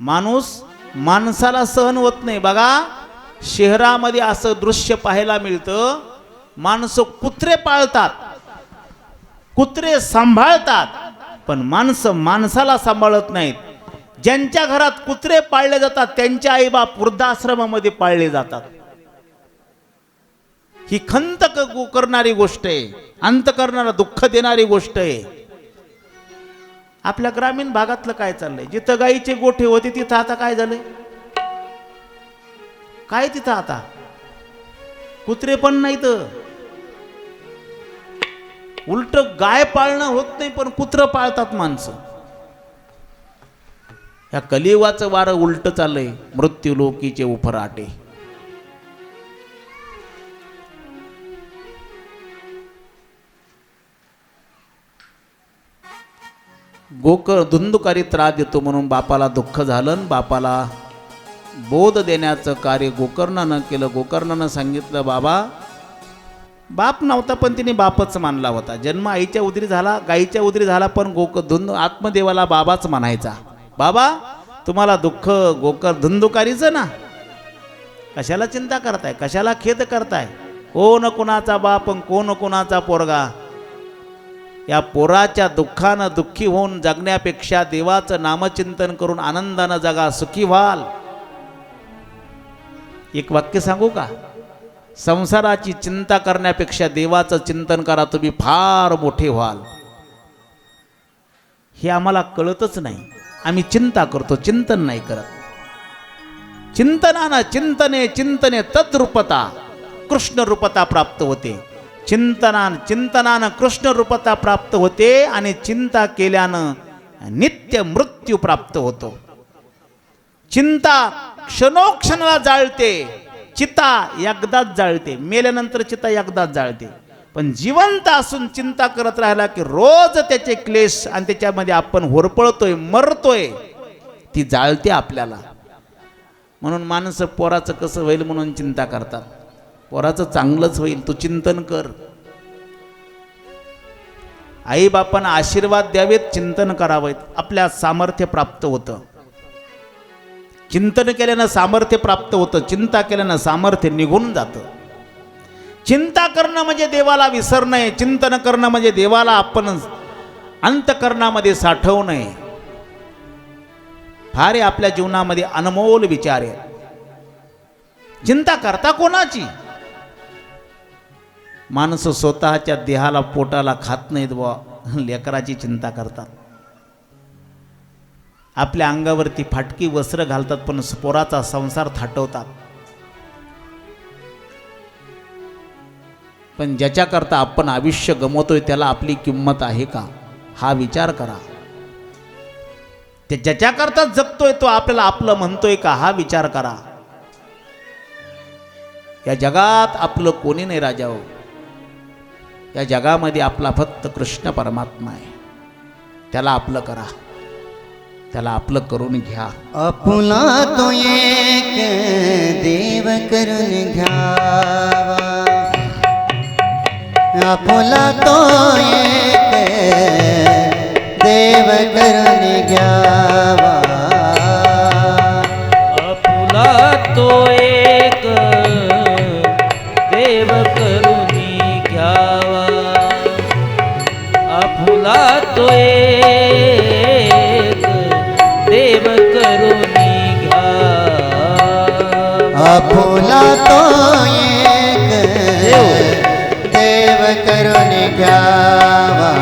माणूस माणसाला सहन होत नाही. बघा शहरामध्ये असं दृश्य पाहायला मिळतं, माणसं कुत्रे पाळतात, कुत्रे सांभाळतात, पण माणसं माणसाला सांभाळत नाहीत. ज्यांच्या घरात कुत्रे पाळले जातात त्यांचे आईबाप वृद्धाश्रमामध्ये पाळले जातात. ही खंत करणारी गोष्ट आहे, अंतःकरणाला दुःख देणारी गोष्ट आहे. आपल्या ग्रामीण भागातलं काय चाललंय? जिथं गाईचे गोठे होते तिथं आता काय झालंय? काय तिथं आता कुत्रे पण नाहीत. उलट गाय पाळणं होत नाही पण कुत्र पाळतात माणसं. या कलियुगाचं वारं उलट चाललंय. मृत्यू लोकीचे उफराटे. धुंदुकारी त्रास देतो म्हणून बापाला दुःख झालं. बापाला बोध देण्याचं कार्य गोकर्णानं केलं. गोकर्णानं सांगितलं, बाबा बाप नव्हता पण तिने बापच मानला होता. जन्म आईच्या उदरी झाला, गाईच्या उदरी झाला, पण आत्मदेवाला बाबाच म्हणायचा. बाबा तुम्हाला दुःख धुंदुकारीचं ना, कशाला चिंता करताय, कशाला खेद करताय? कोण कुणाचा बाप कोण कुणाचा पोरगा? या पोराच्या दुःखानं दुःखी होऊन जगण्यापेक्षा देवाचं नामचिंतन करून आनंदानं जगा, सुखी व्हाल. एक वाक्य सांगू का? संसाराची चिंता करण्यापेक्षा देवाचं चिंतन करा, तुम्ही फार मोठे व्हाल. हे आम्हाला कळतच नाही. आम्ही चिंता करतो, चिंतन नाही करत. चिंतनानं चिंतने चिंतने तद्रूपता कृष्ण रूपता प्राप्त होते. चिंतनानं कृष्ण रूपता प्राप्त होते आणि चिंता केल्यानं नित्य मृत्यू प्राप्त होतो. चिंता क्षणोक्षणाला जाळते. चिता एकदाच जाळते, मेल्यानंतर चिता एकदाच जाळते. पण जिवंत असून चिंता करत राहिला की रोज त्याचे क्लेश आणि त्याच्यामध्ये आपण होरपळतोय, मरतोय, ती जाळते आपल्याला. म्हणून माणसं पोराचं कसं होईल म्हणून चिंता करतात. पोराचं चांगलंच होईल, तू चिंतन कर. आई बापांना आशीर्वाद द्यावेत, चिंतन करावेत, आपल्या सामर्थ्य प्राप्त होतं. चिंतन केल्यानं सामर्थ्य प्राप्त होतं, चिंता केल्यानं सामर्थ्य निघून जातं. चिंता करणं म्हणजे देवाला विसरणं. चिंतन करणं म्हणजे देवाला आपण अंतःकरणामध्ये साठवणं. फार आपल्या जीवनामध्ये अनमोल विचार आहे. चिंता करता कोणाची? माणसं स्वतःच्या देहाला पोटाला खात नाहीत बुवा, लेकराची चिंता करतात. आपल्या अंगावरती फाटकी वस्त्र घालतात पण पोराचा संसार थाटवतात. पण ज्याच्याकरता आपण आयुष्य गमवतोय त्याला आपली किंमत आहे का? हा विचार करा. ते ज्याच्याकरता जगतोय तो आपल्याला आपलं म्हणतोय का? हा विचार करा. या जगात आपलं कोणी नाही राजा हो. या जगामध्ये आपला फक्त कृष्ण परमात्मा आहे. त्याला आपलं करा, त्याला आपलं करून घ्या. आपुला तो एक देव करून घ्यावा, आपुला तो एक देव करून घ्यावा, आपुला तो एक देव करून घ्यावा, आपुला तो एक देव करून घ्यावा, आपुला तो एक देव करून घ्यावा,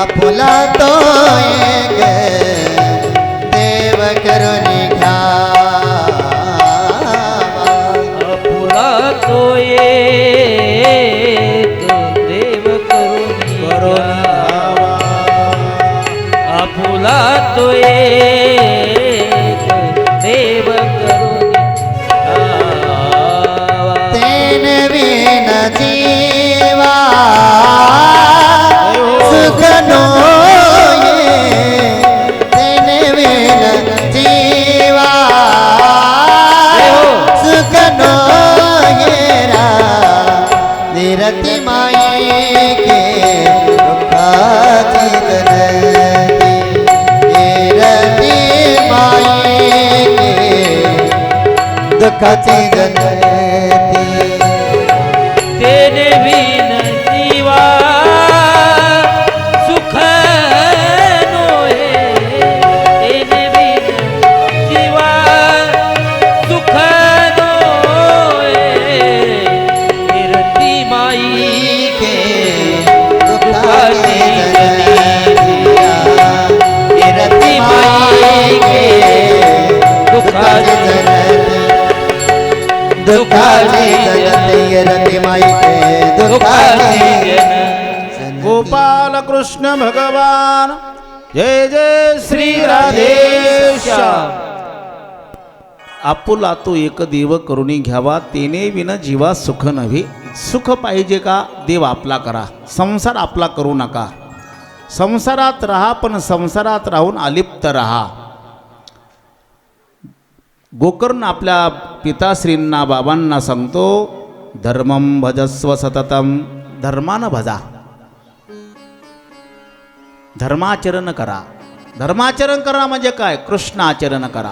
आपुला तो एक देव करून घ्यावा, आपुला तो एक देव करून घ्यावा, आपुला तो एक देव करून घ्यावा. तेन विन जीवा सुख नोये, तेन विन जीवा सुख नोयेरा, निरति माये के दुखाची गलती, निरति सुखाची जनती तेने विन जीवा सुख नोहे तेने विन जीवा सुख नोहे फिरती माई के दुखाची रती माई के दुखाची दुखाची जनती रती माई के दुखाची गोपाल कृष्ण भगवान जय जय श्री राधेश्याम. आपुला तो एक देव करुणी घ्यावा तेने विन जीवा सुख नव्हे. सुख पाहिजे का देव आपला करा, संसार आपला करू नका. संसारात राहा पण संसारात राहून अलिप्त राहा. गोकर्ण आपल्या पिताश्रींना बाबांना सांगतो धर्मं भजस्व सततम. धर्मानं भजा, धर्माचरण करा. धर्माचरण करा म्हणजे काय? कृष्ण आचरण करा,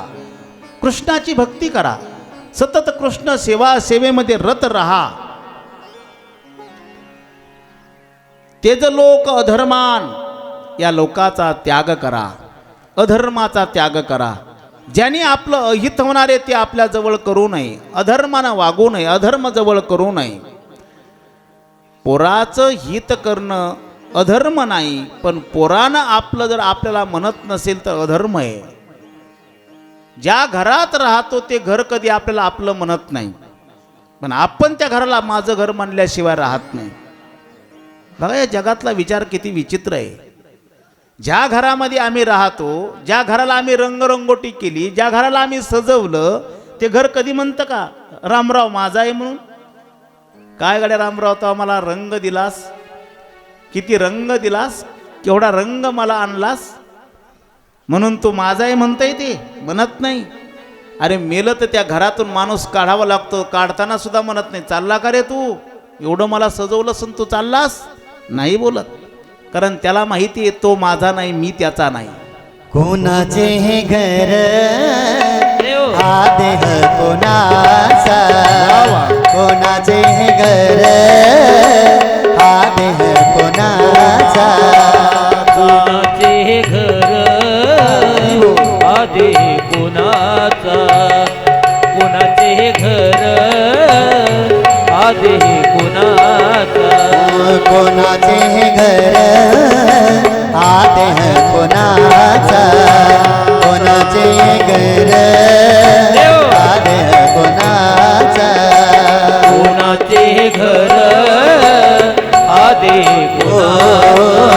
कृष्णाची भक्ती करा, सतत कृष्ण सेवा सेवेमध्ये रत राहा. तेज लोक अधर्मान या लोकाचा त्याग करा, अधर्माचा त्याग करा. ज्यांनी आपलं अहित होणारे ते आपल्या जवळ करू नये, अधर्मानं वागू नये, अधर्म जवळ करू नये. पोराचं हित करणं अधर्म नाही, पण पोरानं आपलं जर आपल्याला म्हणत नसेल तर अधर्म आहे. ज्या घरात राहतो ते घर कधी आपल्याला आपलं म्हणत नाही, पण आपण त्या घराला माझं घर म्हणल्याशिवाय राहत नाही. बघा या जगातला विचार किती विचित्र आहे. ज्या घरामध्ये आम्ही राहतो, ज्या घराला आम्ही रंगरंगोटी केली, ज्या घराला आम्ही सजवलं, ते घर कधी म्हणतं का रामराव माझा आहे म्हणून? काय गड्या रामराव, तो आम्हाला रंग दिलास, किती रंग दिलास, केवढा रंग मला आणलास म्हणून तू माझा आहे म्हणता येते? म्हणत नाही. अरे मेलं तर त्या घरातून माणूस काढावा लागतो, काढताना सुद्धा म्हणत नाही चालला का रे तू, एवढं मला सजवलंस तू चाललास, नाही बोलत. कारण त्याला माहिती आहे तो माझा नाही, मी त्याचा नाही. कोणाचे हे घर हा देह कोणाचा, कोणाचे हे घर हा देह कोणाचा, कोणाचे घर आधी कोणाचा, कोणाचे घर आधी कोणाचा, कोणाचे हे घर हा देह कोणाचा, कोणाचे हे घर हा देह कोणाचा, कोणाचे घर आधी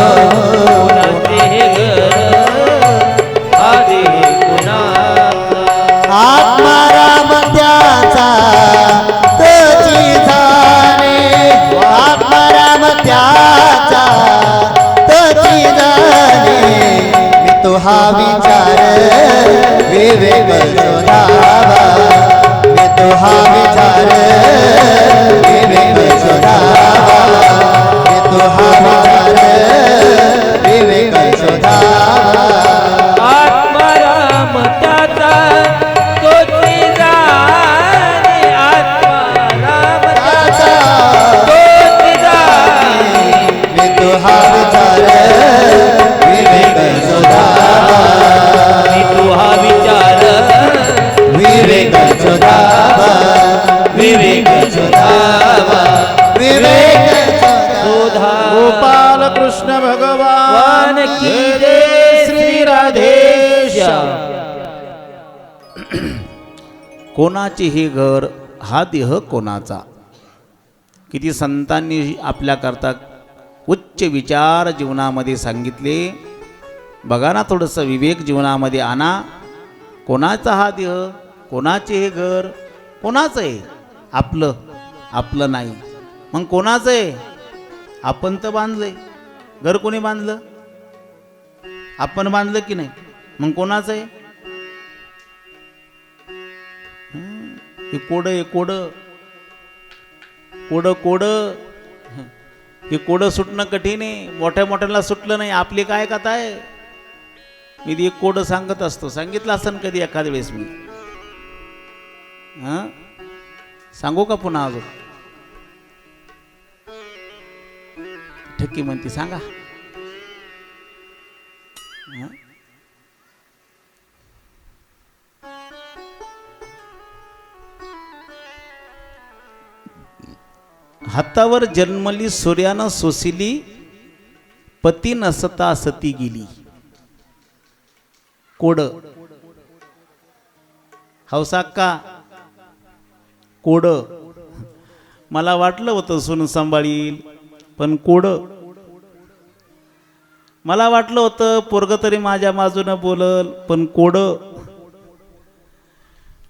कोणाचे घर आधी कोणाचा, आत्माराम त्याचा तोची जाणे, आत्माराम त्याचा तोची जाणे, मी तो हा विचार विवेक शोधावा, मी तो हा विचार विवेक शोधावा, मी तो हा विचार विवेक शोधावा. आत्माराम त्याचा तोची जाणे, आत्माराम त्याचा तोची जाणे, मी तो हा विचार विवेक शोधावा, मी तू हा विचार विवेक शोधावा, विवेक शोधावा, विवेक शोधावा. गोपाल कृष्ण भगवान की जय श्री राधेश्याम. कोणाचे हे घर हा देह कोणाचा. किती संतांनी आपल्याकरता उच्च विचार जीवनामध्ये सांगितले. बघा ना थोडंसं विवेक जीवनामध्ये आणा. कोणाचा हा देह, कोणाचे हे घर, कोणाचं आहे? आपलं, आपलं नाही. मग कोणाचं आहे? आपण तर बांधलंय. घर कोणी बांधलं? आपण बांधलं की नाही? मग कोणाचं आहे? हे कोड आहे, कोड कोड कोड हे कोड सुटणं कठीण आहे. मोठ्या मोठ्याला सुटलं नाही. आपली काय कथा आहे? मी एक कोड सांगत असतो, सांगितलं असतं कधी एखाद्या वेळेस मी. हं? सांगू का पुन्हा अजून? ठक्की म्हणते सांगा. हं? हातावर जन्मली सूर्यानं सोसिली, पती नसता सती गेली. कोड हौसाक्का कोड. मला वाटलं होतं सून सांभाळील, पण कोड. मला वाटलं होतं पोरग तरी माझ्या बाजूनं बोलल, पण कोड.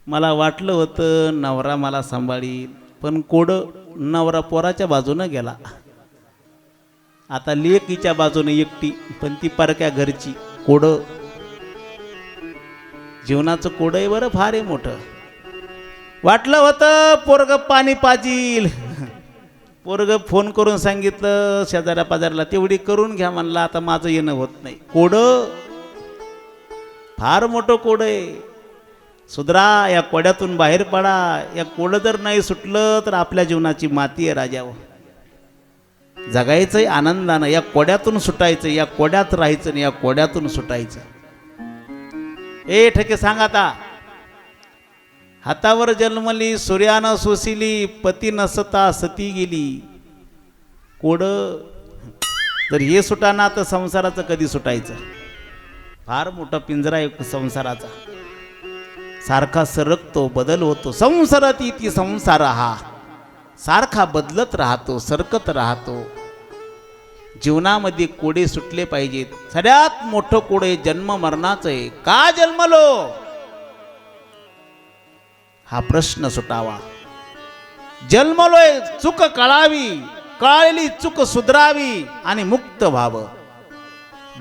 मला वाटलं होतं नवरा मला सांभाळील, पण कोड. नवरा पोराच्या बाजूनं गेला. आता लेकीच्या बाजूने एकटी, पण ती परक्या घरची. कोड. जीवनाचं कोड आहे बरं, फार आहे मोठं. वाटलं होतं पोरग पाणी पाजील, पोरग फोन करून सांगितलं शेजाऱ्या पाजाऱ्याला तेवढी करून घ्या म्हणला, आता माझं येणं होत नाही. कोड. फार मोठं कोड आहे. सुधरा, या कोड्यातून बाहेर पडा. या कोड जर नाही सुटलं तर आपल्या जीवनाची माती आहे राजाव. जगायचंय आनंदानं, या कोड्यातून सुटायचं, या कोड्यात राहायचं नाही, या कोड्यातून सुटायचं. ए ठके सांग आता. हातावर जन्मली सूर्यानं सोसिली, पती नसता सती गेली. कोड. तर हे सुटाना तर संसाराचं कधी सुटायचं? फार मोठा पिंजरा आहे संसाराचा. सारखा सरकतो, बदल होतो. संसाराती ती संसार हा सारखा बदलत राहतो, सरकत राहतो. जीवनामध्ये कोडे सुटले पाहिजेत. सगळ्यात मोठं कोडे जन्म मरणाचं आहे. का जन्मलो हा प्रश्न सुटावा. जन्मलोय चूक कळावी, कळलेली चूक सुधरावी आणि मुक्त व्हावं.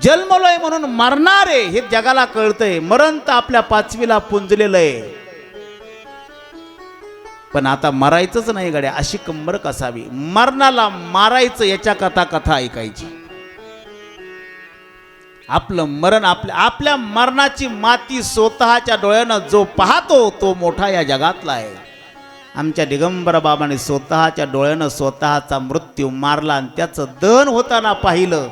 जन्मलोय म्हणून मरणारे हे जगाला कळतंय. मरण तर आपल्या पाचवीला पुंजलेलं आहे. पण आता मरायचंच नाही गड्या, अशी कंबर कसावी. मरणाला मारायचं याच्या कथा ऐकायची. आपलं मरण, आपल्या मरणाची माती स्वतःच्या डोळ्यानं जो पाहतो तो मोठा या जगातला आहे. आमच्या दिगंबर बाबांनी स्वतःच्या डोळ्यानं स्वतःचा मृत्यू मारला आणि त्याचं दहन होताना पाहिलं.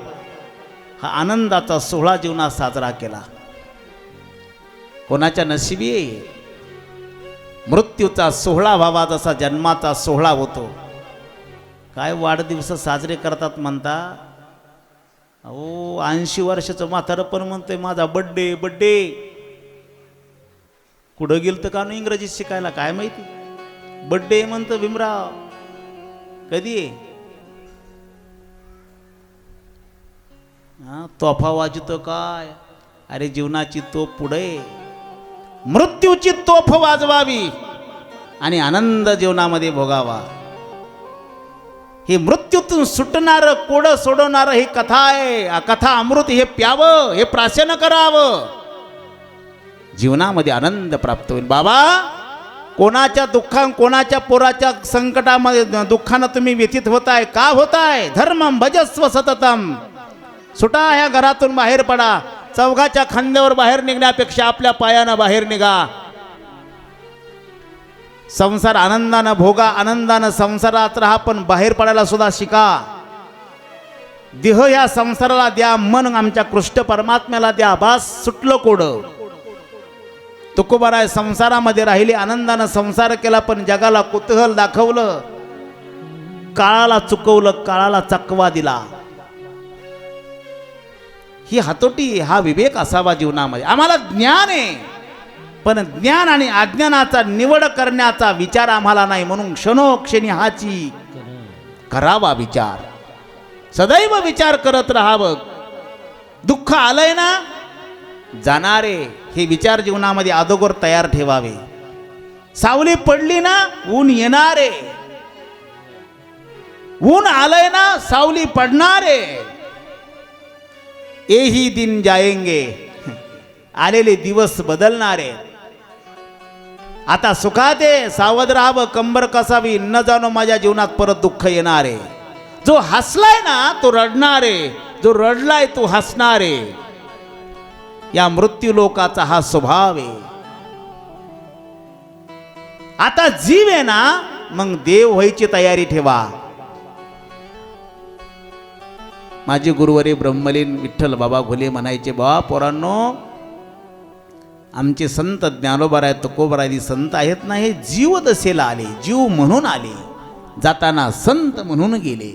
हा आनंदाचा सोहळा जीवनात साजरा केला. कोणाच्या नशिबी आहे मृत्यूचा सोहळा व्हावा जसा जन्माचा सोहळा होतो. काय वाढदिवस साजरे करतात म्हणता. अहो 80 वर्षाचं म्हातारं पण म्हणतंय माझा बड्डे बड्डे. कुठं गेलं तर का नाही इंग्रजीत शिकायला काय माहिती. बड्डे म्हणतं भीमराव. कधी तोफा वाजतो काय. अरे जीवनाची तोफ पुढे, मृत्यूची तोफ वाजवावी आणि आनंद जीवनामध्ये भोगावा. हे मृत्यूतून सुटणार कोड सोडवणार ही कथा आहे. कथा अमृत हे प्यावं, हे प्राशन करावं. जीवनामध्ये आनंद प्राप्त होईल. बाबा कोणाच्या कोणाच्या पोराच्या संकटामध्ये दुःखानं तुम्ही व्यथित होताय. का होताय? धर्मम भजस्व सततम. सुटा ह्या घरातून बाहेर पडा. चौघाच्या खांद्यावर बाहेर निघण्यापेक्षा आपल्या पायानं बाहेर निघा. संसार आनंदानं भोगा, आनंदानं संसारात राहा, पण बाहेर पडायला सुद्धा शिका. देह या संसाराला द्या, मन आमच्या कृष्ण परमात्म्याला द्या. बास सुटलं कोड. तुकोबाराय संसारामध्ये राहिले, आनंदानं संसार केला, पण जगाला कुतूहल दाखवलं, काळाला चुकवलं, काळाला चकवा दिला. ही हातोटी, हा विवेक असावा जीवनामध्ये. आम्हाला ज्ञान आहे, पण ज्ञान आणि अज्ञानाचा निवड करण्याचा विचार आम्हाला नाही. म्हणून क्षणोक्षणी हाची करावा विचार. सदैव विचार करत राहावं. दुःख आलंय ना, जाणारे हे विचार जीवनामध्ये अगोदर तयार ठेवावे. सावली पडली ना, ऊन येणारे. ऊन आलंय ना, सावली पडणारे. यही दिन जाएंगे, आलेले दिवस बदलणारे. आता सुखात आहे, सावध राहावं, कंबर कसावी, न जाणो माझ्या जीवनात परत दुःख येणारे. जो हसलाय ना तो रडणारे, जो रडलाय तो हसणारे. या मृत्यू लोकाचा हा स्वभाव आहे. आता जीव आहे ना, मग देव व्हायची तयारी ठेवा. माझे गुरुवारी ब्रह्मलीन विठ्ठल बाबा घोले म्हणायचे, बाबा पोरांनो, आमचे संत ज्ञानोबराय तुकोबराय संत आहेत ना, हे जीव दशेला आले, जीव म्हणून आले, जाताना संत म्हणून गेले.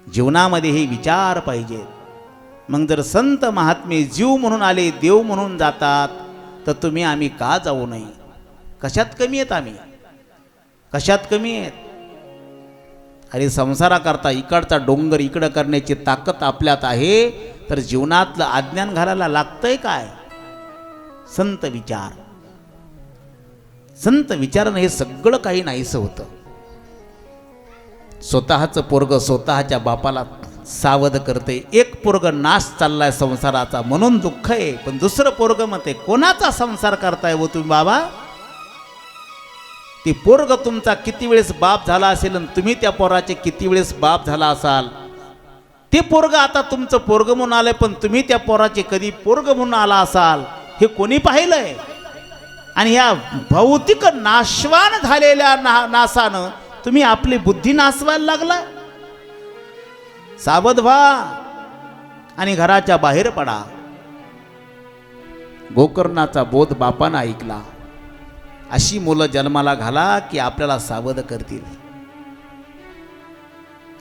जीवनामध्ये हे विचार पाहिजे. मग जर संत महात्मे जीव म्हणून आले, देव म्हणून जातात, तर तुम्ही आम्ही का जाऊ नये? कशात कमी आहेत आम्ही? कशात कमी आहेत? अरे संसाराकरता इकडचा डोंगर इकडं करण्याची ताकद आपल्यात आहे, तर जीवनातलं अज्ञान घालायला लागतंय काय? संत विचार. संत विचारानं हे सगळं काही नाहीसं होतं. स्वतःचं पोरग स्वतःच्या बापाला सावध करते. एक पोरग नाश चाललाय संसाराचा म्हणून दुःख आहे, पण दुसरं पोरग म्हणते कोणाचा संसार करताय हो तुम्ही बाबा? ती पोरग तुमचा किती वेळेस बाप झाला असेल आणि तुम्ही त्या पोराचे किती वेळेस बाप झाला असाल. ते पोरग आता तुमचं पोरग म्हणून आलंय, पण तुम्ही त्या पोराचे कधी पोरग म्हणून आला असाल हे कोणी पाहिलंय? आणि या भौतिक नाशवान झालेल्या नासानं तुम्ही आपली बुद्धी नासवायला लागला. सावध व्हा आणि घराच्या बाहेर पडा. गोकर्णाचा बोध बापानं ऐकला. अशी मुलं जन्माला घाला की आपल्याला सावध करतील,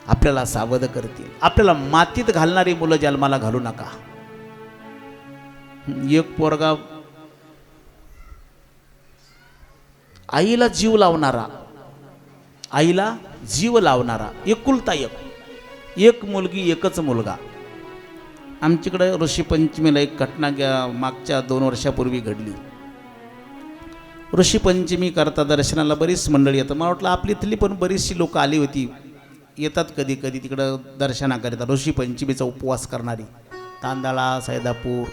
आपल्याला सावध करतील. आपल्याला मातीत घालणारी मुलं जन्माला घालू नका. एक पोरगा आईला जीव लावणारा, आईला जीव लावणारा, एकुलता एक मुलगी एकच मुलगा. आमच्याकडे ऋषीपंचमीला एक घटना मागच्या 2 वर्षापूर्वी घडली. ऋषीपंचमी करता दर्शनाला बरीच मंडळी येतात. मला वाटलं आपली इथली पण बरीचशी लोक आली होती, येतात कधी कधी तिकडं दर्शनाकरिता. ऋषीपंचमीचा उपवास करणारी तांदळा सैदापूर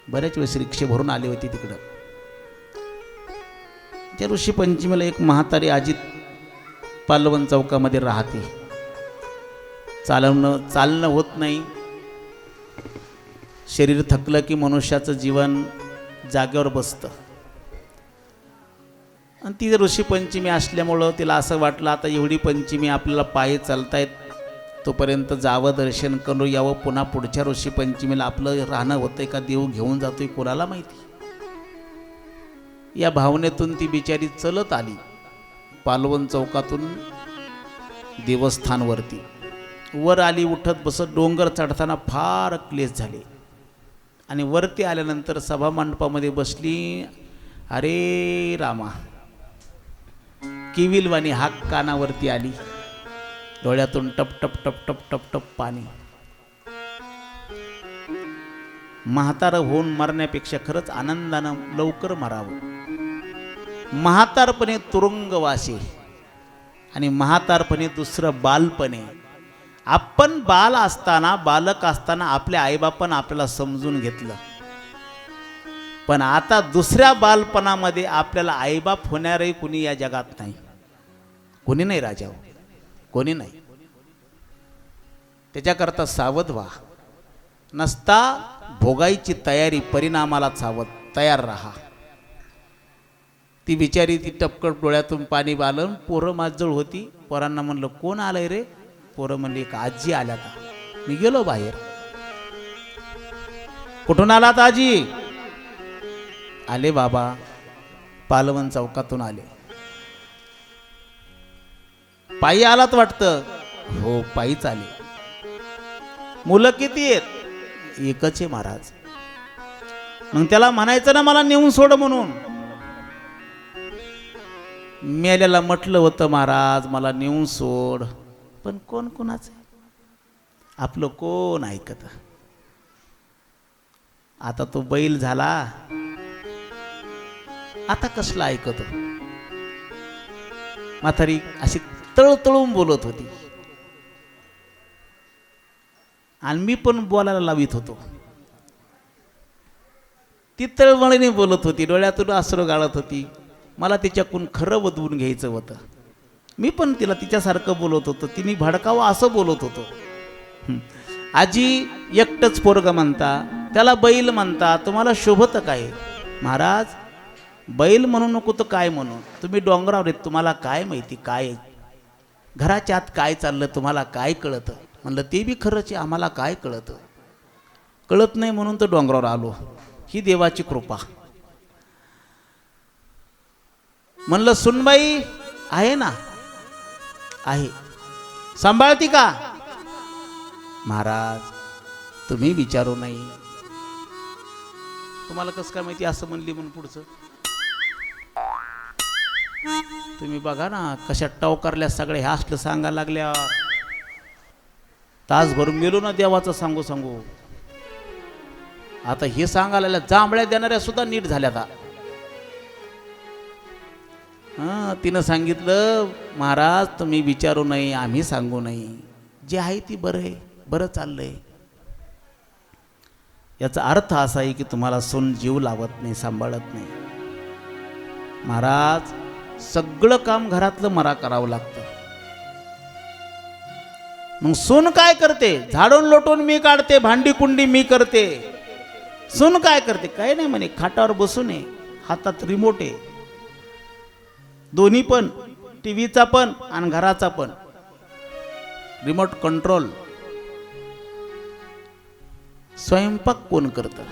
बऱ्याच वेळेस रिक्षे भरून आली होती तिकडं. त्या ऋषीपंचमीला एक म्हातारी आजी पालवन चौकामध्ये राहते. चालणं होत नाही. शरीर थकलं की मनुष्याचं जीवन जागेवर बसतं. आणि ती ऋषीपंचमी असल्यामुळं तिला असं वाटलं आता एवढी पंचमी आपल्याला पायी चालतायत, तोपर्यंत जावं, दर्शन करून यावं. पुन्हा पुढच्या ऋषीपंचमीला आपलं राहणं होतंय का देव घेऊन जातोय कोणाला माहिती. या भावनेतून ती बिचारी चलत आली पालवन चौकातून देवस्थानवरती. वर आली, उठत बसत. डोंगर चढताना फार क्लेश झाले आणि वरती आल्यानंतर सभा मंडपामध्ये बसली. अरे रामा, किविलवाणी हाक कानावरती आली. डोळ्यातून टप टप टप टप टप टप पाणी. म्हातारं होऊन मरण्यापेक्षा खरंच आनंदानं लवकर मरावं. म्हातारपणे तुरुंगवासी आणि म्हातारपणे दुसरं बालपणे. आपण बालक असताना आपल्या आईबापानं आपल्याला समजून घेतलं, पण आता दुसऱ्या बालपणामध्ये आपल्याला आईबाप होणारही कुणी या जगात नाही. कोणी नाही राजा, कोणी नाही. त्याच्याकरता सावध व्हा. नसता भोगायची तयारी, परिणामाला सावध तयार राहा. ती बिचारी ती टपकट डोळ्यातून पाणी बालन. पोरं माझजवळ होती. पोरांना म्हणलं कोण आलंय रे? पोरं म्हणली एक आजी आल्या का. मी गेलो बाहेर. कुठून आलात आजी? आले बाबा, पालवन चौकातून आले. पायी आलात वाटतं? हो पायीच आले. मुलं किती आहेत? एकच आहे महाराज. मग त्याला म्हणायचं ना मला नेऊन सोड म्हणून. मेल्याला म्हटलं होतं महाराज मला नेऊन सोड, पण कोण कोणाचं आपलं कोण ऐकत. आता तो बैल झाला, आता कसला ऐकतो. म्हातारी अशी तळतळून बोलत होती आणि मी पण बोलायला लावित होतो. ती तळमळीने बोलत होती, डोळ्यातून अश्रू गाळत होती. मला तिच्याकडून खरं वदवून घ्यायचं होतं. मी पण तिला तिच्यासारखं बोलत होतो. तिने भडकावं असं बोलत होतो. आजी एकटंच पोरग म्हणता, त्याला बैल म्हणता, तुम्हाला शोभत काय? महाराज बैल म्हणू नको तर काय म्हणू, तुम्ही डोंगरावर आहेत, तुम्हाला काय माहिती काय आहे? घराच्या आत काय चाललं तुम्हाला काय कळतं? म्हणलं ते बी खरंच आहे, आम्हाला काय कळतं? कळत नाही म्हणून तर डोंगरावर आलो, ही देवाची कृपा. म्हणलं सुनबाई आहे ना? आहे. सांभाळती का? महाराज तुम्ही विचारू नाही. तुम्हाला कसं काय माहिती असं म्हणली म्हणून पुढचं? तुम्ही बघा ना कशा टवकारल्या सगळ्या ह्या असलं सांगायला लागल्या. तासभर मेलो ना देवाचं सांगू सांगू. आता हे सांगायला जांभळ्या देणाऱ्या सुद्धा नीट झाल्या. आता तिनं सांगितलं महाराज तुम्ही विचारू नये, आम्ही सांगू नये, जे आहे ती बरं आहे, बरं चाललंय. याचा अर्थ असा आहे की तुम्हाला सून जीव लावत नाही, सांभाळत नाही. महाराज सगळं काम घरातलं मला करावं लागतं. मग सून काय करते? झाडून लोटून मी काढते, भांडी कुंडी मी करते. सून काय करते? काय नाही म्हणे, खाटावर बसून आहे, हातात रिमोट आहे, दोन्ही पण, टीव्हीचा पण आणि घराचा पण रिमोट कंट्रोल. स्वयंपाक कोण करतं?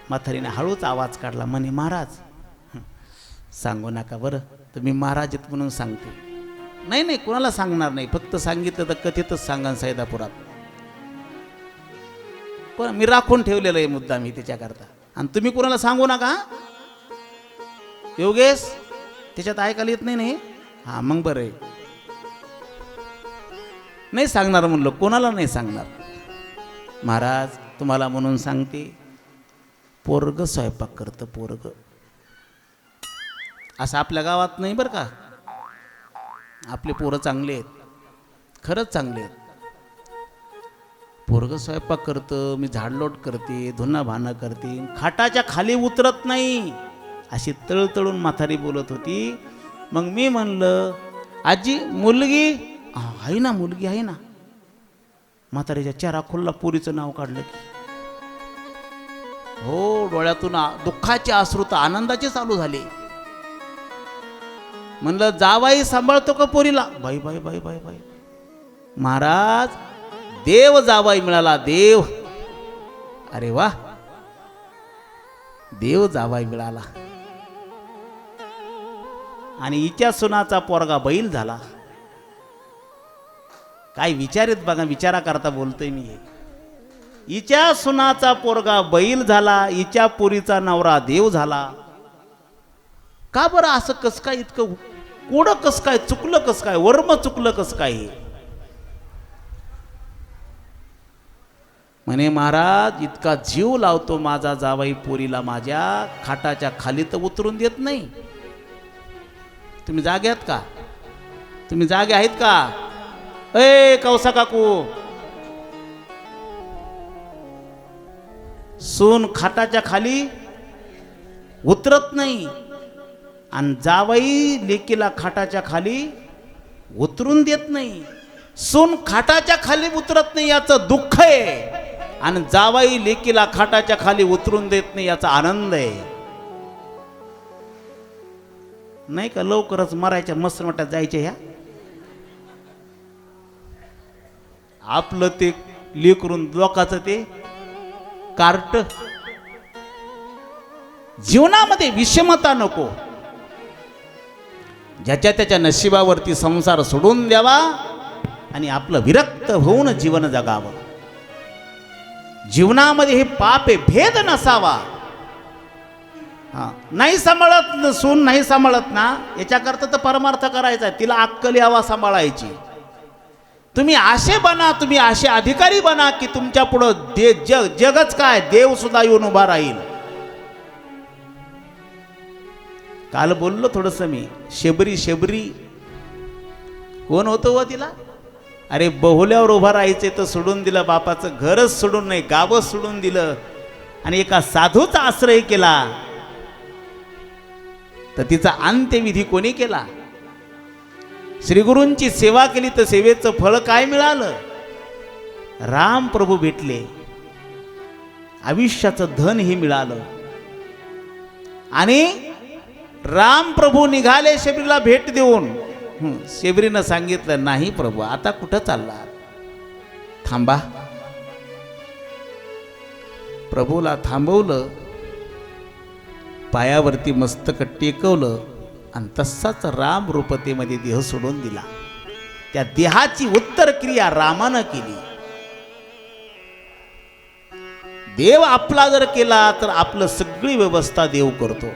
म्हातारीने हळूच आवाज काढला, म्हणे महाराज. सांगू नका बरं, तुम्ही महाराज आहेत म्हणून सांगते. नाही नाही कोणाला सांगणार नाही, फक्त सांगितलं तर कथेतच सांगा सैदापुरात. पण मी राखून ठेवलेलं आहे मुद्दा मी त्याच्याकरता. आणि तुम्ही कोणाला सांगू नका. योगेश त्याच्यात ऐकायला येत नाही नाही? हा मग बरं आहे, नाही सांगणार म्हणलं, कोणाला नाही सांगणार. महाराज तुम्हाला म्हणून सांगते, पोरग स्वयंपाक करतं, पोरग. असं आपल्या गावात नाही बरं का. आपले पोरं चांगले आहेत, खरंच चांगले आहेत. पोरग स्वयंपाक करतं, मी झाडलोट करते, धुणं भाणं करते, खाटाच्या खाली उतरत नाही. अशी तळतळून म्हातारी बोलत होती. मग मी म्हणलं आजी मुलगी आहे ना? मुलगी आहे ना. म्हातारीच्या चेहरा खुल्ला, पोरीचं नाव काढलं की हो डोळ्यातून दुःखाचे अश्रू तर आनंदाचे चालू झाले. म्हणलं जावाई सांभाळतो का पोरीला? बाई बाई बाई बाई बाई. महाराज देव जावाई मिळाला, देव. अरे वा, देव जावाई मिळाला. आणि हिच्या सुनाचा पोरगा बैल झाला. काय विचारित बघा, विचारा करता बोलतोय मी. हिच्या सुनाचा पोरगा बैल झाला, हिच्या पोरीचा नवरा देव झाला. का बरं असं कस काय? इतकं कोडं कस काय? चुकलं कस काय? वर्म चुकलं कस काय? म्हणे महाराज इतका जीव लावतो माझा जावाई पोरीला, माझ्या खाटाच्या खाली तर उतरून देत नाही. तुम्ही जागे आहात का? तुम्ही जागे आहेत का? ए कौसा काकू, सून खाटाच्या खाली उतरत नाही आणि जावई लेकीला खाटाच्या खाली उतरून देत नाही. सून खाटाच्या खाली उतरत नाही याचं दुःख आहे आणि जावई लेकीला खाटाच्या खाली उतरून देत नाही याचा आनंद आहे. नाही का? लवकरच मरायच्या मसनवट्यात जायच्या ह्या. आपलं ते लेकरून लोकाचं ते कार्ट. जीवनामध्ये विषमता नको. ज्याच्या त्याच्या नशिबावरती संसार सोडून द्यावा आणि आपलं विरक्त होऊन जीवन जगावं. जीवनामध्ये हे पाप आहे, भेद नसावा. नाही सांभाळत सून, नाही सांभाळत ना, याच्याकरता तर परमार्थ करायचा आहे. तिला अक्कल यावा सांभाळायची. तुम्ही असे बना, तुम्ही असे अधिकारी बना की तुमच्या पुढं जगच काय देव सुद्धा येऊन उभा राहील. काल बोललो थोडस मी, शेबरी कोण होतं व तिला? अरे बहुल्यावर उभा राहायचे तर सोडून दिलं, बापाचं घरच सोडून नाही गावच सोडून दिलं आणि एका साधूचा आश्रय केला. तर तिचा अंत्यविधी कोणी केला? श्रीगुरूंची सेवा केली तर सेवेचं फळ काय मिळालं? राम प्रभू भेटले, आयुष्याचं धन हे मिळालं. आणि राम प्रभू निघाले शबरीला भेट देऊन. शबरीनं सांगितलं, नाही प्रभू, आता कुठं चालला, थांबा. प्रभूला थांबवलं, पायावरती मस्तक टेकवलं आणि तसाच राम रूपतेमध्ये देह सोडून दिला. त्या देहाची उत्तर क्रिया रामानं केली. देव आपला जर केला तर आपलं सगळी व्यवस्था देव करतो.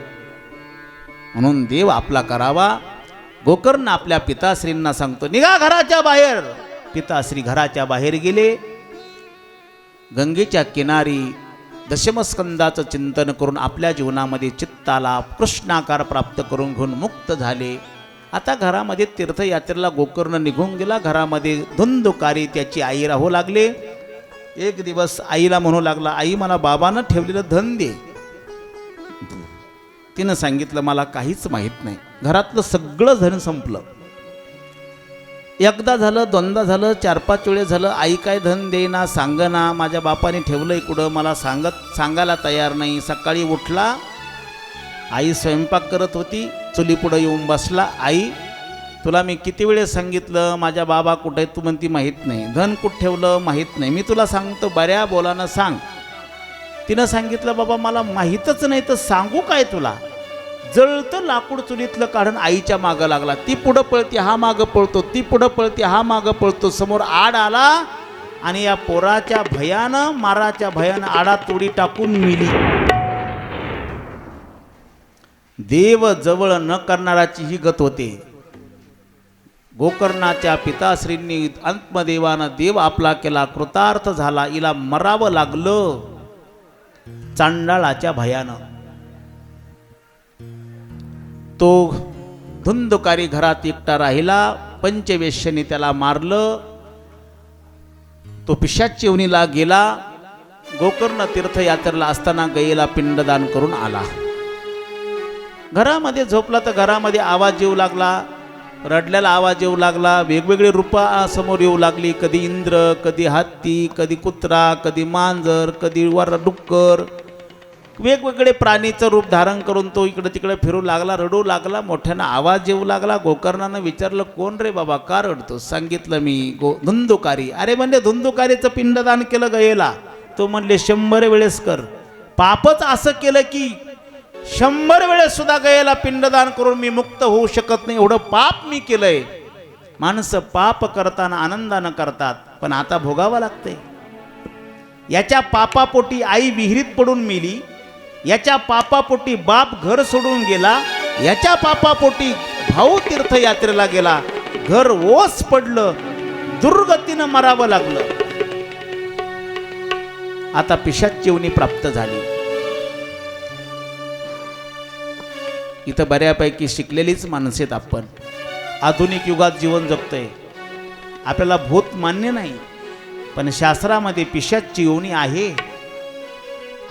म्हणून देव आपला करावा. गोकर्ण आपल्या पिताश्रींना सांगतो, निघा घराच्या बाहेर. पिताश्री घराच्या बाहेर गेले. गंगेच्या किनारी दशमस्कंदाचं चिंतन करून आपल्या जीवनामध्ये चित्ताला कृष्णाकार प्राप्त करून घेऊन मुक्त झाले. आता घरामध्ये तीर्थयात्रेला गोकर्ण निघून गेला. घरामध्ये धुंदुकारी त्याची आई राहू लागले. एक दिवस आईला म्हणू लागला, आई मला बाबानं ठेवलेलं धन दे. तिनं सांगितलं, मला काहीच माहीत नाही, घरातलं सगळं धन संपलं. एकदा झालं, दोनदा झालं, 4-5 वेळे झालं, आई काय धन देईना, सांगना. माझ्या बापाने ठेवलंय कुठं मला सांगायला तयार नाही. सकाळी उठला, आई स्वयंपाक करत होती, चुलीपुढं येऊन बसला. आई, तुला मी किती वेळेस सांगितलं माझ्या बाबा कुठे, तू म्हणती माहीत नाही. धन कुठं ठेवलं माहीत नाही. मी तुला सांगतो, बऱ्या बोलानं सांग. तिनं सांगितलं, बाबा मला माहीतच नाही तर सांगू काय तुला. जळतं लाकूड चुलीतलं काढून आईच्या मागं लागला. ती पुढं पळते, हा मागं पळतो, ती पुढं पळते, हा मागं पळतो. समोर आड आला आणि या पोराच्या भयानं, माराच्या भयानं आडा तोडी टाकून मिली. देव जवळ न करणाराची ही गत होते. गोकर्णाच्या पिताश्रींनी आत्मदेवानं देव आपला केला, कृतार्थ झाला. हिला मरावं लागलं चांडाळाच्या भयानं. तो धुंदकारी घरात एकटा राहिला. पंचवेश्यनी त्याला मारलं. तो पिशाच चिवणीला गेला. गोकर्ण तीर्थयात्रेला असताना गयेला पिंडदान करून आला. घरामध्ये झोपला तर घरामध्ये आवाज येऊ लागला, रडल्याला आवाज येऊ लागला. वेगवेगळी रूपा समोर येऊ लागली. कधी इंद्र, कधी हत्ती, कधी कुत्रा, कधी मांजर, कधी डुक्कर, वेगवेगळे प्राणीचं रूप धारण करून तो इकडे तिकडे फिरू लागला, रडू लागला, मोठ्यानं आवाज येऊ लागला. गोकर्णानं विचारलं, कोण रे बाबा, का रडतो? सांगितलं, मी धुंदुकारी. अरे म्हणजे धुंदुकारीचं पिंडदान केलं गयेला. तो म्हणले 100 वेळेस कर. पापच असं केलं की 100 वेळेस सुद्धा गयेला पिंडदान करून मी मुक्त होऊ शकत नाही, एवढं पाप मी केलंय. माणसं पाप करताना आनंदानं करतात, पण आता भोगावं लागतंय. याच्या पापापोटी आई विहिरीत पडून मेली. याच्या पापापोटी बाप घर सोडून गेला. याच्या पापापोटी भाऊ तीर्थयात्रेला गेला. घर ओस पडलं, दुर्गतीनं मरावं लागलं. आता पिशाच चिवणी प्राप्त झाली. इथं बऱ्यापैकी शिकलेलीच माणसं आहेत आपण. आधुनिक युगात जीवन जगतोय. आपल्याला भूत मान्य नाही, पण शास्त्रामध्ये पिशाच चिवणी आहे.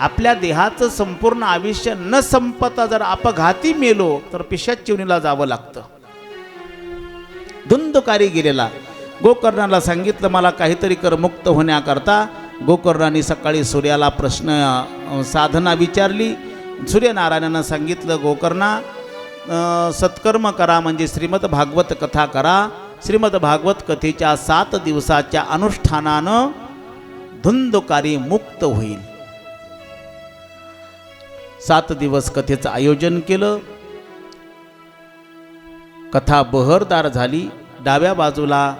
आपल्या देहाचं संपूर्ण आयुष्य न संपता जर अपघाती मेलो तर पिशाच चिवणीला जावं लागतं. धुंदकारी गेलेला. गोकर्णाला सांगितलं, मला काहीतरी कर मुक्त होण्याकरता. गोकर्णाने सकाळी सूर्याला साधना विचारली. सूर्यनारायणानं सांगितलं, गोकर्णा सत्कर्म करा, म्हणजे श्रीमद भागवत कथा करा. श्रीमद भागवत कथेच्या 7 दिवसाच्या अनुष्ठानानं धुंदकारी मुक्त होईल. 7 दिवस कथेचं आयोजन केलं. कथा बहरदार झाली. डाव्या बाजूला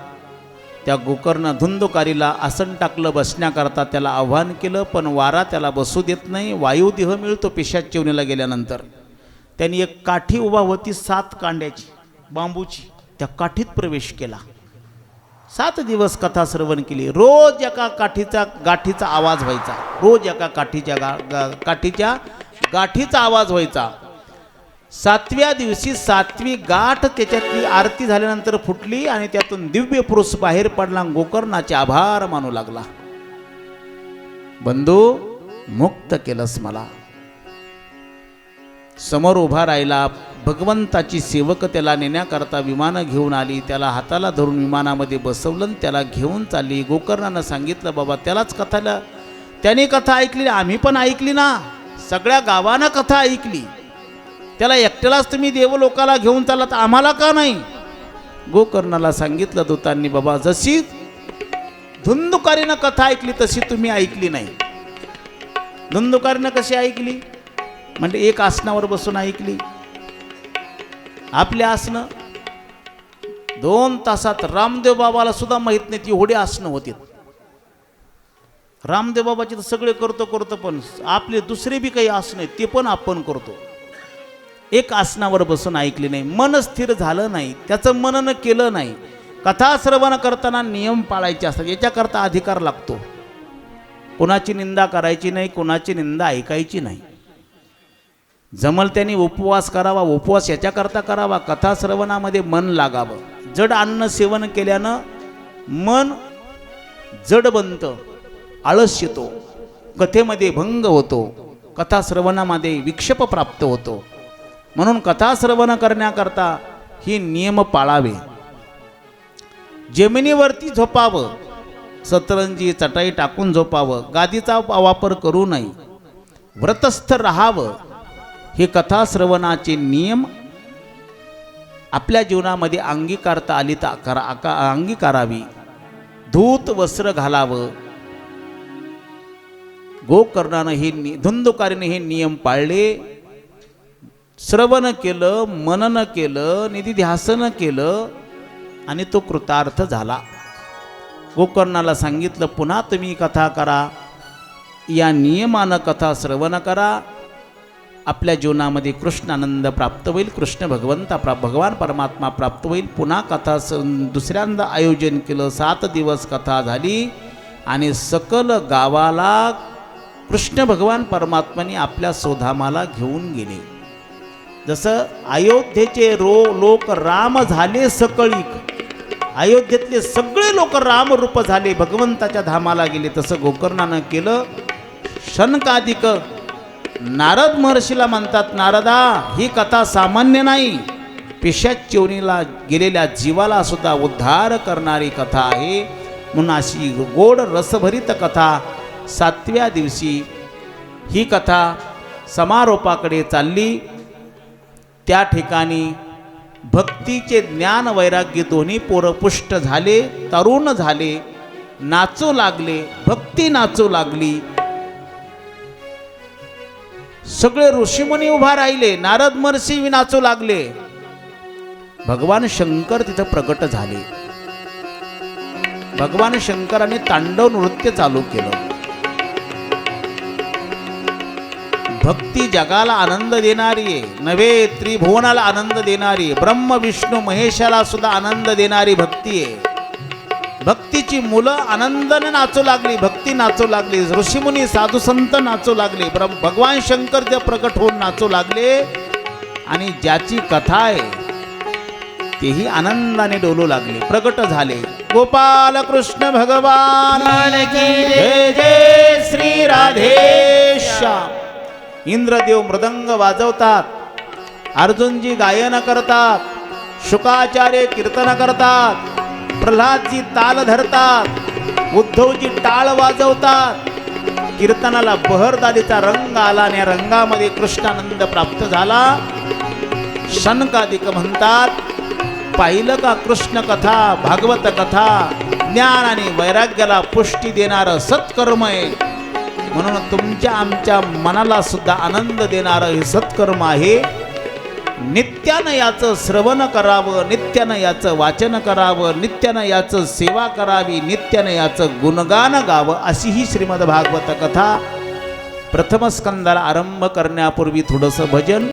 त्या गोकर्ण धुंदकारीला आसन टाकलं बसण्याकरता. त्याला आव्हान केलं, पण वारा त्याला बसू देत नाही. वायुदेह मिळतो पिशाच चिवणीला गेल्यानंतर. त्यांनी एक काठी उभा होती 7 कांड्याची, बांबूची. त्या काठीत प्रवेश केला. 7 दिवस कथा श्रवण केली. रोज एका गाठीचा आवाज व्हायचा. रोज एका काठीच्या गाठीचा आवाज व्हायचा. 7व्या दिवशी 7वी गाठ त्याच्यातली आरती झाल्यानंतर फुटली आणि त्यातून दिव्य पुरुष बाहेर पडला. गोकर्णाचे आभार मानू लागला. बंधू, मुक्त केलंस मला. समोर उभा राहिला. भगवंताची सेवक त्याला नेण्याकरता विमानं घेऊन आली. त्याला हाताला धरून विमानामध्ये बसवलं, त्याला घेऊन चालली. गोकर्णानं सांगितलं, बाबा त्यालाच त्याने कथा ऐकली, आम्ही पण ऐकली ना, सगळ्या गावानं कथा ऐकली. त्याला एकट्यालाच तुम्ही देवलोकाला घेऊन चाललात, आम्हाला का नाही? गोकर्णाला सांगितलं दूतांनी, बाबा जशी धुंदुकारीनं कथा ऐकली तशी तुम्ही ऐकली नाही. धुंदुकारीनं कशी ऐकली म्हणजे एक आसनावर बसून ऐकली. आपले आसनं 2 तासात रामदेव बाबाला सुद्धा माहित नाही ती एवढी आसनं होती. रामदेव बाबाचे तर सगळे करतो पण आपले दुसरे बी काही आसनं आहेत ते पण आपण करतो. एक आसनावर बसून ऐकली नाही, मन स्थिर झालं नाही, त्याचं मनन केलं नाही. कथा श्रवण करताना नियम पाळायचे असतात, याच्याकरता अधिकार लागतो. कोणाची निंदा करायची नाही, कोणाची निंदा ऐकायची नाही. जमल त्यांनी उपवास करावा, उपवास याच्याकरता करावा, कथा श्रवणामध्ये मन लागावं. जड अन्न सेवन केल्यानं मन जड बनतं, आळस येतो, कथेमध्ये भंग होतो, कथा श्रवणामध्ये विक्षेप प्राप्त होतो. म्हणून कथा श्रवण करण्याकरता ही नियम पाळावे. जमिनीवरती झोपावं, सतरंजी चटाई टाकून झोपावं, गादीचा वापर करू नये, व्रतस्थ राहावं. हे कथा श्रवणाचे नियम आपल्या जीवनामध्ये अंगीकारता आली तर अंगीकारावी. धूत वस्त्र घालावं. गोकर्णानं हे धुंदुकारीने हे नियम पाळले. श्रवण केलं, मनन केलं, निधिध्यासन केलं आणि तो कृतार्थ झाला. गोकर्णाला सांगितलं, पुन्हा तुम्ही कथा करा, या नियमानं कथा श्रवण करा. आपल्या जीवनामध्ये कृष्ण आनंद प्राप्त होईल, कृष्ण भगवान परमात्मा प्राप्त होईल. पुन्हा कथा दुसऱ्यांदा आयोजन केलं. 7 दिवस कथा झाली आणि सकल गावाला कृष्ण भगवान परमात्म्याने आपल्या स्वधामाला घेऊन गेले. जसं अयोध्येचे लोक राम झाले सकळीक, अयोध्येतले सगळे लोक रामरूप झाले, भगवंताच्या धामाला गेले. तसं गोकर्णानं केलं. शनकादिक नारद महर्षीला म्हणतात, नारदा ही कथा सामान्य नाही, पिशाच योनीला गेलेल्या जीवाला सुद्धा उद्धार करणारी कथा आहे. म्हणून अशी गोड रसभरित कथा 7व्या दिवशी ही कथा समारोपाकडे चालली. त्या ठिकाणी भक्तीचे ज्ञान वैराग्य दोन्ही पोरं पुष्ट झाले, तरुण झाले, नाचू लागले, भक्ती नाचू लागली. सगळे ऋषीमुनी उभा राहिले, नारद महर्षी नाचू लागले. भगवान शंकर तिथं प्रकट झाले. भगवान शंकराने तांडव नृत्य चालू केलं. भक्ती जगाला आनंद देणारी आहे, नव्हे त्रिभुवनाला आनंद देणारी आहे. ब्रह्म विष्णू महेशाला सुद्धा आनंद देणारी भक्ती आहे. भक्तीची मुलं आनंदाने नाचू लागली, भक्ती नाचू लागली. ऋषीमुनी साधू संत नाचू लागले, भगवान शंकर ते प्रकट होऊन नाचू लागले. आणि ज्याची कथा आहे तेही आनंदाने डोलू लागले, प्रकट झाले. गोपाल कृष्ण भगवान की जय. जय श्री राधेश्याम. इंद्रदेव मृदंग वाजवतात, अर्जुनजी गायन करतात, शुकाचार्य कीर्तन करतात, प्रल्हादजी ताल धरतात, उद्धवजी टाळ वाजवतात. कीर्तनाला बहरदारीचा रंग आला आणि रंगामध्ये कृष्णानंद प्राप्त झाला. शनकादिक म्हणतात, पाहिलं का कृष्ण कथा, भागवत कथा ज्ञान आणि वैराग्याला पुष्टी देणारं सत्कर्म आहे. म्हणून तुमच्या आमच्या मनाला सुद्धा आनंद देणारं हे सत्कर्म आहे. नित्यानं याचं श्रवण करावं, नित्यानं याचं वाचन करावं, नित्यानं याचं सेवा करावी, नित्यानं याचं गुणगान गावं, अशी ही श्रीमद भागवत कथा. प्रथम स्कंदाला आरंभ करण्यापूर्वी थोडंसं भजन.